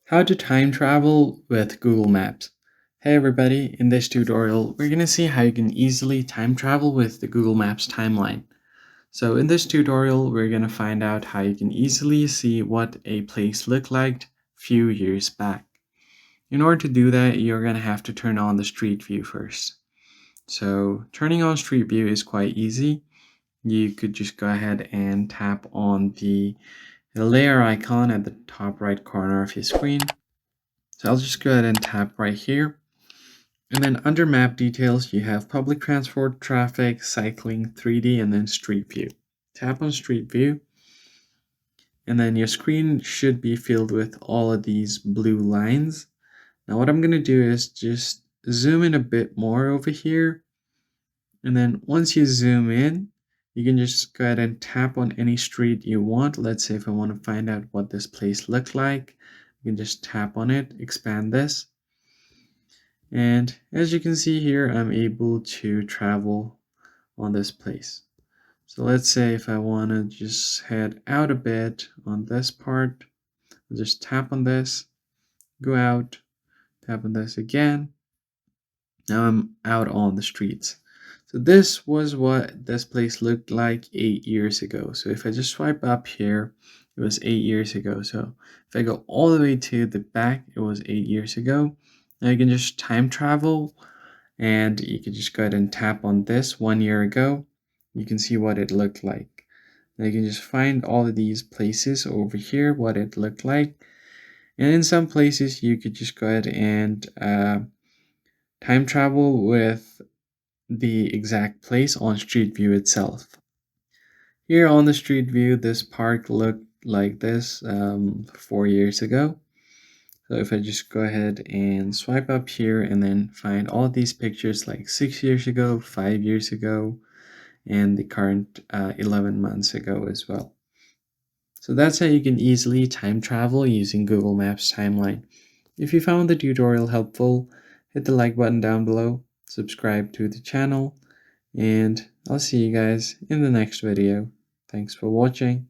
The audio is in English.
How to time travel with Google Maps. Hey everybody, in this tutorial we're going to see how you can easily time travel with the Google Maps timeline. So in this tutorial we're going to find out how you can easily see what a place looked like few years back. In order to do that, you're going to have to turn on the street view first. So turning on street view is quite easy. You could just go ahead and tap on the layer icon at the top right corner of your screen. So I'll just go ahead and tap right here. And then under map details, you have public transport, traffic, cycling, 3D, and then street view. Tap on street view. And then your screen should be filled with all of these blue lines. Now what I'm going to do is just zoom in a bit more over here. And then once you zoom in, you can just go ahead and tap on any street you want. Let's say if I want to find out what this place looked like, you can just tap on it, expand this. And as you can see here, I'm able to travel on this place. So let's say if I want to just head out a bit on this part, I'll just tap on this, go out, tap on this again. Now I'm out on the streets. So this was what this place looked like 8 years ago. So if I just swipe up here, it was 8 years ago. So if I go all the way to the back, it was 8 years ago. Now you can just time travel and you can just go ahead and tap on this 1 year ago. You can see what it looked like. Now you can just find all of these places over here, what it looked like. And in some places, you could just go ahead and time travel with the exact place on Street View itself. Here on the Street View, this park looked like this 4 years ago. So if I just go ahead and swipe up here and then find all these pictures like 6 years ago, 5 years ago, and the current 11 months ago as well. So that's how you can easily time travel using Google Maps timeline. If you found the tutorial helpful, hit the like button down below, subscribe to the channel, and I'll see you guys in the next video. Thanks for watching.